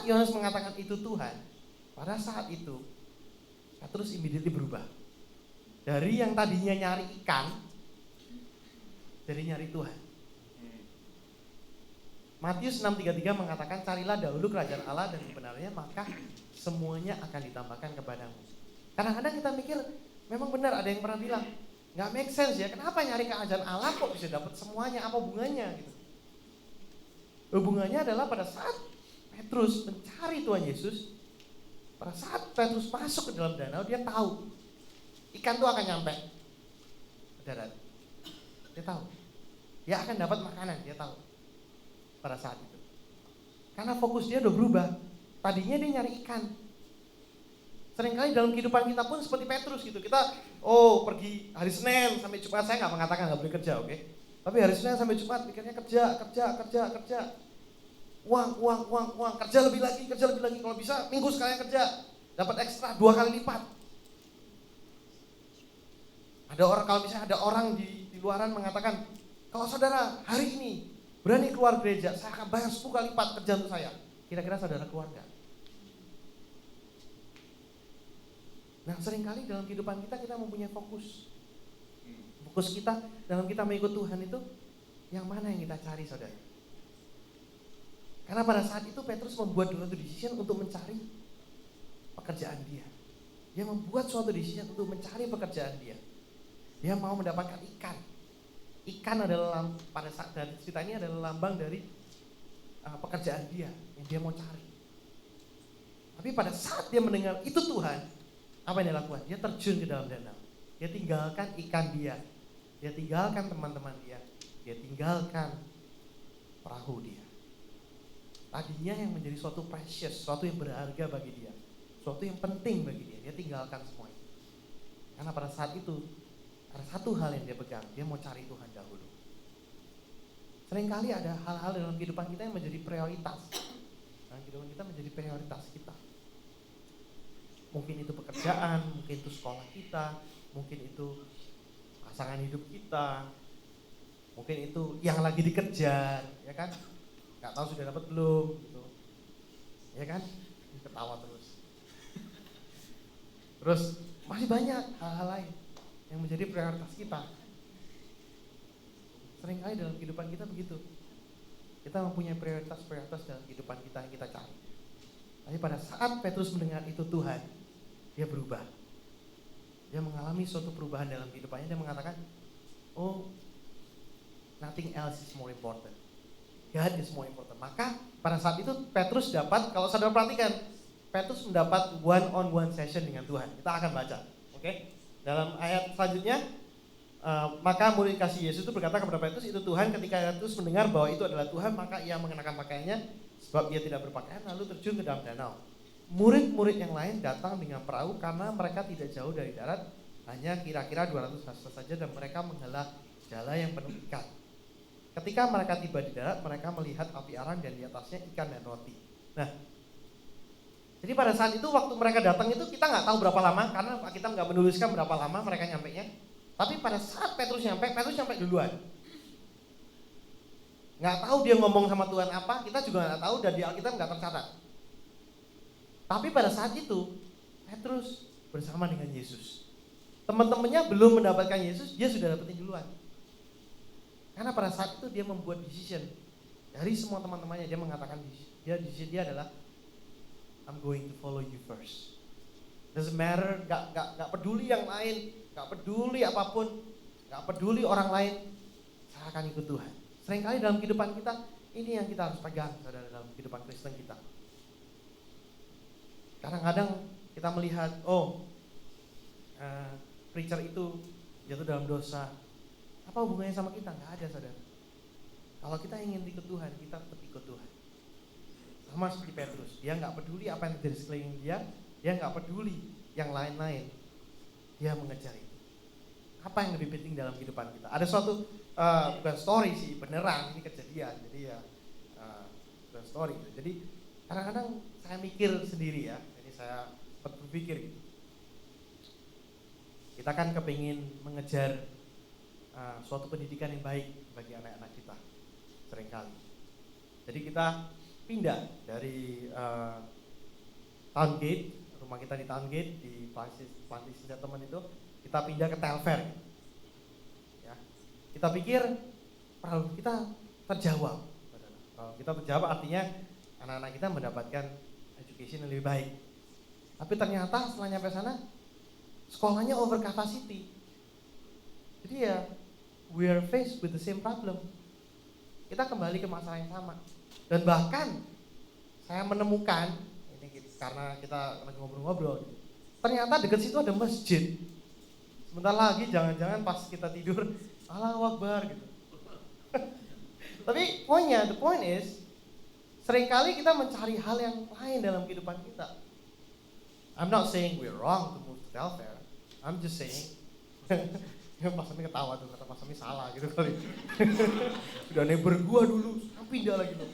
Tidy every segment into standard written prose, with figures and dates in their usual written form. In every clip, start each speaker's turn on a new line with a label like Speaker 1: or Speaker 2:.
Speaker 1: saat Yohanes mengatakan itu Tuhan, pada saat itu Petrus immediately berubah. Dari yang tadinya nyari ikan, jadi nyari Tuhan. Matius 6:33 mengatakan, carilah dahulu kerajaan Allah dan kebenarannya, maka semuanya akan ditambahkan kepadamu. Kadang-kadang kita mikir, memang benar ada yang pernah bilang, nggak make sense ya, kenapa nyari kerajaan Allah kok bisa dapat semuanya, apa hubungannya gitu. Hubungannya adalah pada saat Petrus mencari Tuhan Yesus, pada saat Petrus masuk ke dalam danau, dia tahu ikan itu akan nyampe ke darat. Dia tahu, dia akan dapat makanan, dia tahu pada saat itu. Karena fokus dia udah berubah. Tadinya dia nyari ikan. Seringkali dalam kehidupan kita pun seperti Petrus gitu. Kita pergi hari Senin sampai Jumat, saya nggak mengatakan nggak boleh kerja, oke? Tapi hari Senin sampai Jumat pikirnya kerja. Uang, kerja lebih lagi. Kalau bisa minggu sekalian kerja, dapat ekstra 2 kali lipat. Kalau misalnya ada orang di luaran mengatakan, kalau saudara hari ini berani keluar gereja, saya akan bayar 10 kali lipat kerja untuk saya. Kira-kira saudara keluarga? Nah, seringkali dalam kehidupan kita mempunyai fokus. Fokus kita dalam kita mengikut Tuhan itu, yang mana yang kita cari, saudara? Karena pada saat itu Petrus membuat suatu decision untuk mencari pekerjaan dia. Dia membuat suatu decision untuk mencari pekerjaan dia. Dia mau mendapatkan ikan. Ikan adalah pada saat dari cerita ini adalah lambang dari pekerjaan dia yang dia mau cari. Tapi pada saat dia mendengar itu Tuhan, apa yang dia lakukan? Dia terjun ke dalam danau. Dia tinggalkan ikan dia tinggalkan teman-teman dia tinggalkan perahu dia. Tadinya yang menjadi suatu precious, suatu yang berharga bagi dia, suatu yang penting bagi dia tinggalkan semua itu. Karena pada saat itu ada satu hal yang dia pegang, dia mau cari Tuhan dahulu. Seringkali ada hal-hal dalam kehidupan kita yang menjadi prioritas. Dalam kehidupan kita menjadi prioritas kita. Mungkin itu pekerjaan, mungkin itu sekolah kita, mungkin itu pasangan hidup kita, mungkin itu yang lagi dikejar, ya kan? Gak tahu sudah dapat belum, gitu. Ya kan? Ketawa terus. Terus masih banyak hal-hal lain yang menjadi prioritas kita. Seringkali dalam kehidupan kita begitu. Kita mempunyai prioritas-prioritas dalam kehidupan kita yang kita cari. Tapi pada saat Petrus mendengar itu Tuhan, dia berubah. Dia mengalami suatu perubahan dalam kehidupannya. Dia mengatakan, nothing else is more important. God is more important. Maka pada saat itu Petrus dapat, kalau saudara perhatikan, Petrus mendapat one-on-one session dengan Tuhan. Kita akan baca, oke? Dalam ayat selanjutnya, maka murid kasih Yesus itu berkata kepada Petrus, itu Tuhan. Ketika Petrus mendengar bahwa itu adalah Tuhan, maka ia mengenakan pakaiannya, sebab ia tidak berpakaian, lalu terjun ke dalam danau. Murid-murid yang lain datang dengan perahu karena mereka tidak jauh dari darat, hanya kira-kira 200 hasta saja, dan mereka menghela jala yang penuh ikan. Ketika mereka tiba di darat, mereka melihat api arang dan di atasnya ikan dan roti. Nah, jadi pada saat itu waktu mereka datang itu kita nggak tahu berapa lama, karena kita nggak menuliskan berapa lama mereka nyampainya. Tapi pada saat Petrus nyampe duluan. Nggak tahu dia ngomong sama Tuhan apa, kita juga nggak tahu, dan di Alkitab nggak tercatat. Tapi pada saat itu Petrus bersama dengan Yesus. Teman-temannya belum mendapatkan Yesus, dia sudah dapetin duluan. Karena pada saat itu dia membuat decision. Dari semua teman-temannya dia mengatakan decision dia adalah I'm going to follow you first. Doesn't matter, gak peduli yang lain, gak peduli apapun, gak peduli orang lain, saya akan ikut Tuhan. Seringkali dalam kehidupan kita, ini yang kita harus pegang, saudara, dalam kehidupan Kristen kita. Kadang-kadang kita melihat, preacher itu jatuh dalam dosa. Apa hubungannya sama kita? Gak ada, saudara. Kalau kita ingin ikut Tuhan, kita tetap ikut Tuhan. Sama seperti Petrus, dia nggak peduli apa yang terjadi sekeliling dia nggak peduli yang lain-lain, dia mengejar itu. Apa yang lebih penting dalam kehidupan kita? Ada suatu bukan story sih, beneran ini kejadian. Jadi ya bukan story. Jadi kadang-kadang saya mikir sendiri ya, jadi saya berpikir gitu. Kita kan kepingin mengejar suatu pendidikan yang baik bagi anak-anak kita seringkali. Jadi kita pindah dari Town Gate, rumah kita di Town Gate di Plantation Settlement itu, kita pindah ke Telfair. Ya. Kita pikir problem kita terjawab. Kalau kita terjawab artinya anak-anak kita mendapatkan education yang lebih baik. Tapi ternyata setelah nyampe sana, sekolahnya over capacity. Jadi ya, we are faced with the same problem. Kita kembali ke masalah yang sama. Dan bahkan saya menemukan, ini karena kita lagi ngobrol-ngobrol, ternyata dekat situ ada masjid. Sebentar lagi jangan-jangan pas kita tidur, Allahu Akbar gitu. Tapi the point is, seringkali kita mencari hal yang lain dalam kehidupan kita. I'm not saying we're wrong to move to Telfair. I'm just saying, Pak Sami ketawa tuh, kata Pak Sami salah gitu kali. Udah neighbor gua dulu, pindah lagi tuh.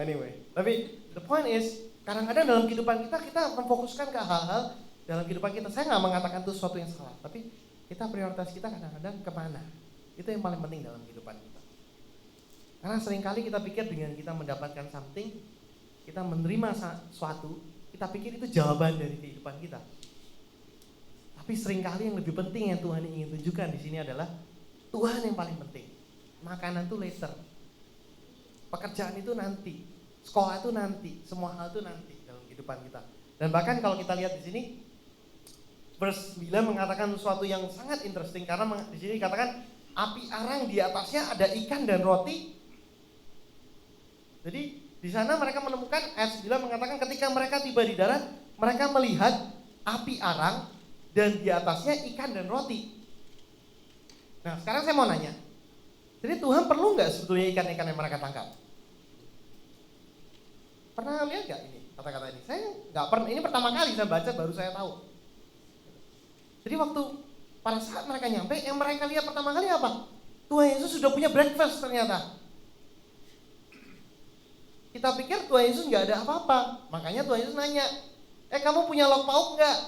Speaker 1: Anyway, tapi the point is, kadang-kadang dalam kehidupan kita memfokuskan ke hal-hal dalam kehidupan kita. Saya nggak mengatakan itu sesuatu yang salah, tapi kita prioritas kita kadang-kadang kemana? Itu yang paling penting dalam kehidupan kita. Karena seringkali kita pikir dengan kita mendapatkan something, kita menerima sesuatu, kita pikir itu jawaban dari kehidupan kita. Tapi seringkali yang lebih penting yang Tuhan ingin tunjukkan di sini adalah Tuhan yang paling penting. Makanan itu later. Pekerjaan itu nanti, sekolah itu nanti, semua hal itu nanti dalam kehidupan kita. Dan bahkan kalau kita lihat di sini, verse 9 mengatakan sesuatu yang sangat interesting karena di sini dikatakan api arang di atasnya ada ikan dan roti. Jadi di sana mereka menemukan, ayat 9 mengatakan ketika mereka tiba di darat, mereka melihat api arang dan di atasnya ikan dan roti. Nah sekarang saya mau nanya, jadi Tuhan perlu nggak sebetulnya ikan-ikan yang mereka tangkap? Pernah lihat nggak ini kata-kata ini? Saya nggak pernah. Ini pertama kali saya baca, baru saya tahu. Jadi waktu pada saat mereka nyampe, yang mereka lihat pertama kali apa? Tuhan Yesus sudah punya breakfast ternyata. Kita pikir Tuhan Yesus nggak ada apa-apa, makanya Tuhan Yesus nanya, kamu punya lauk pauk nggak?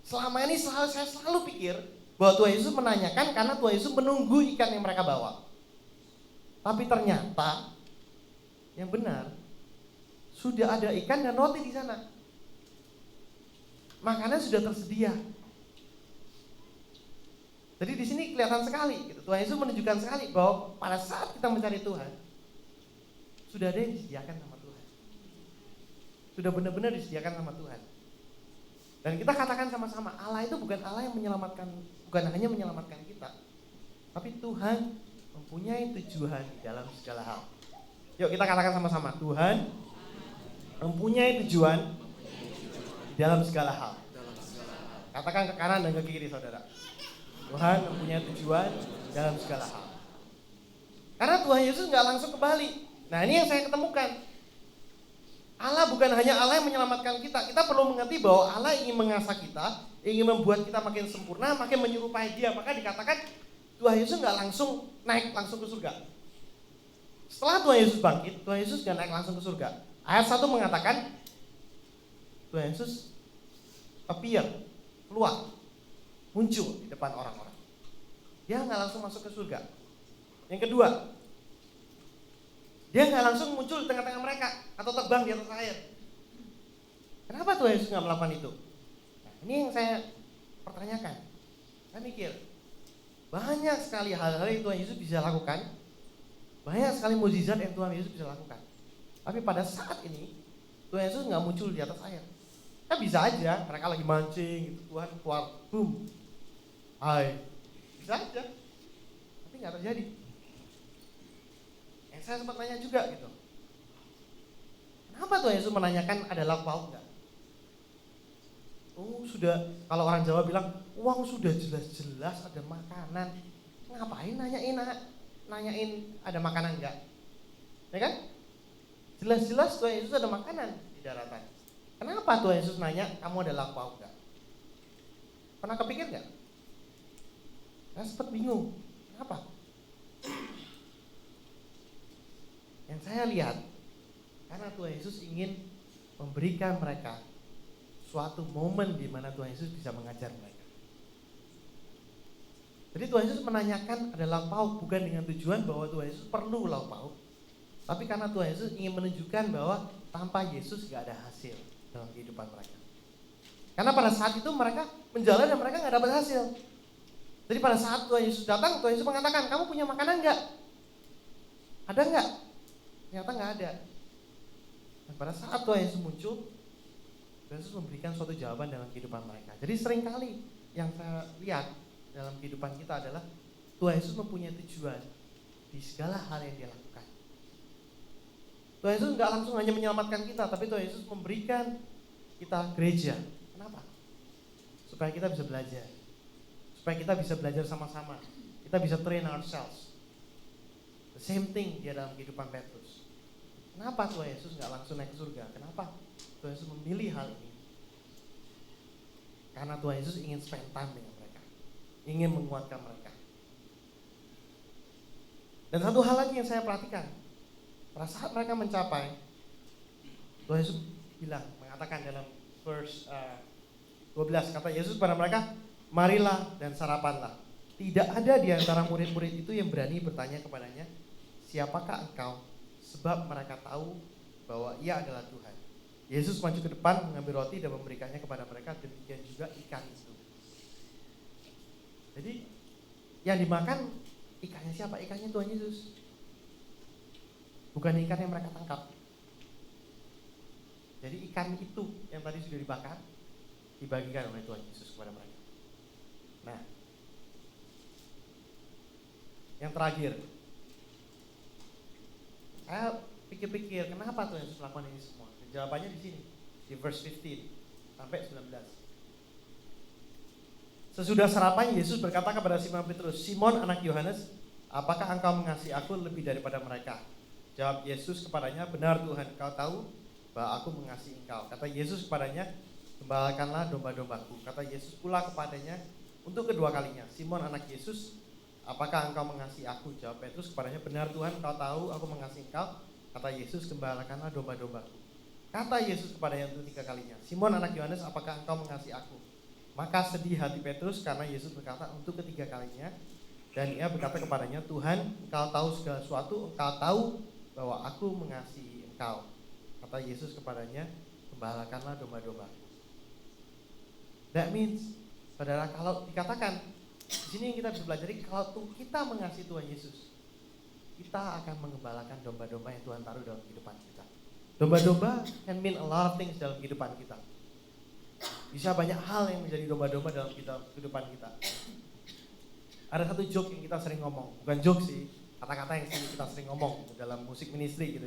Speaker 1: Selama ini saya selalu pikir bahwa Tuhan Yesus menanyakan karena Tuhan Yesus menunggu ikan yang mereka bawa. Tapi ternyata yang benar sudah ada ikan dan roti di sana. Makanan sudah tersedia. Jadi di sini kelihatan sekali, gitu. Tuhan Yesus menunjukkan sekali bahwa pada saat kita mencari Tuhan, sudah ada yang disediakan sama Tuhan. Sudah benar-benar disediakan sama Tuhan. Dan kita katakan sama-sama, Allah itu bukan Allah yang menyelamatkan, bukan hanya menyelamatkan kita, tapi Tuhan mempunyai tujuan di dalam segala hal. Yuk kita katakan sama-sama, Tuhan mempunyai tujuan di dalam segala hal. Katakan ke kanan dan ke kiri saudara. Tuhan mempunyai tujuan dalam segala hal. Karena Tuhan Yesus nggak langsung kembali. Nah ini yang saya ketemukan. Allah bukan hanya Allah yang menyelamatkan kita. Kita perlu mengerti bahwa Allah ingin mengasah kita, ingin membuat kita makin sempurna, makin menyerupai Dia. Maka dikatakan Tuhan Yesus nggak langsung naik langsung ke surga. Setelah Tuhan Yesus bangkit, Tuhan Yesus nggak naik langsung ke surga. Ayat 1 mengatakan Tuhan Yesus appear, keluar, muncul di depan orang-orang. Dia nggak langsung masuk ke surga. Yang kedua, dia nggak langsung muncul di tengah-tengah mereka atau terbang di atas air. Kenapa Tuhan Yesus nggak melakukan itu? Nah, ini yang saya pertanyakan. Saya mikir, banyak sekali hal-hal yang Tuhan Yesus bisa lakukan, banyak sekali mukjizat yang Tuhan Yesus bisa lakukan. Tapi pada saat ini Tuhan Yesus nggak muncul di atas air. Kan bisa aja mereka lagi mancing, gitu, Tuhan keluar, boom, hai, bisa aja. Tapi nggak terjadi. Saya sempat nanya juga gitu. Kenapa Tuhan Yesus menanyakan ada lauk pauk enggak? Oh sudah, kalau orang Jawa bilang uang sudah jelas-jelas ada makanan. Ngapain nanyain ada makanan enggak? Ya kan? Jelas-jelas Tuhan Yesus ada makanan di daratan. Kenapa Tuhan Yesus nanya kamu ada lauk pauk enggak? Pernah kepikir enggak? Saya sempat bingung. Kenapa? Yang saya lihat, karena Tuhan Yesus ingin memberikan mereka suatu momen di mana Tuhan Yesus bisa mengajar mereka. Jadi Tuhan Yesus menanyakan ada lauk pauk bukan dengan tujuan bahwa Tuhan Yesus perlu lauk pauk, tapi karena Tuhan Yesus ingin menunjukkan bahwa tanpa Yesus gak ada hasil dalam kehidupan mereka. Karena pada saat itu mereka menjalan dan mereka gak dapat hasil. Jadi pada saat Tuhan Yesus datang, Tuhan Yesus mengatakan, kamu punya makanan gak? Ada gak? Ternyata gak ada. Dan pada saat Tuhan Yesus muncul, Tuhan Yesus memberikan suatu jawaban dalam kehidupan mereka. Jadi seringkali yang saya lihat dalam kehidupan kita adalah Tuhan Yesus mempunyai tujuan di segala hal yang dia lakukan. Tuhan Yesus gak langsung hanya menyelamatkan kita, tapi Tuhan Yesus memberikan kita gereja. Kenapa? Supaya kita bisa belajar. Supaya kita bisa belajar sama-sama. Kita bisa train ourselves. The same thing dia dalam kehidupan Petrus. Kenapa Tuhan Yesus gak langsung naik ke surga? Kenapa Tuhan Yesus memilih hal ini? Karena Tuhan Yesus ingin spend time dengan mereka, ingin menguatkan mereka. Dan satu hal lagi yang saya perhatikan, pada saat mereka mencapai, Tuhan Yesus mengatakan dalam verse 12, kata Yesus pada mereka, marilah dan sarapanlah. Tidak ada di antara murid-murid itu yang berani bertanya kepadanya, siapakah engkau? Sebab mereka tahu bahwa ia adalah Tuhan. Yesus maju ke depan, mengambil roti dan memberikannya kepada mereka, demikian juga ikan itu. Jadi yang dimakan ikannya siapa? Ikannya Tuhan Yesus. Bukan ikan yang mereka tangkap. Jadi ikan itu yang tadi sudah dibakar dibagikan oleh Tuhan Yesus kepada mereka. Nah, yang terakhir, saya pikir-pikir kenapa Tuhan Yesus melakukan ini semua? Jawabannya di sini, di verse 15 sampai 19. Sesudah sarapan, Yesus berkata kepada Simon Petrus, Simon anak Yohanes, apakah engkau mengasihi aku lebih daripada mereka? Jawab Yesus kepadanya, benar Tuhan, engkau tahu bahwa aku mengasihi engkau. Kata Yesus kepadanya, gembalakanlah domba-dombaku. Kata Yesus pula kepadanya untuk kedua kalinya, Simon anak Yesus, apakah engkau mengasihi aku? Jawab Petrus kepadanya, benar Tuhan, engkau tahu aku mengasihi engkau. Kata Yesus, gembalakanlah domba-dombaku. Kata Yesus kepadanya untuk ketiga kalinya, Simon anak Yohanes, apakah engkau mengasihi aku? Maka sedih hati Petrus karena Yesus berkata untuk ketiga kalinya, dan ia berkata kepadanya, Tuhan, engkau tahu segala sesuatu, engkau tahu bahwa aku mengasihi engkau. Kata Yesus kepadanya, gembalakanlah domba-dombaku. That means, saudara, kalau dikatakan di sini yang kita bisa pelajari, kalau kita mengasihi Tuhan Yesus, kita akan mengembalakan domba-domba yang Tuhan taruh dalam kehidupan kita. Domba-domba can mean a lot of things dalam kehidupan kita. Bisa banyak hal yang menjadi domba-domba dalam kehidupan kita. Ada satu joke yang kita sering ngomong, bukan joke sih, kata-kata yang kita sering ngomong dalam musik ministry gitu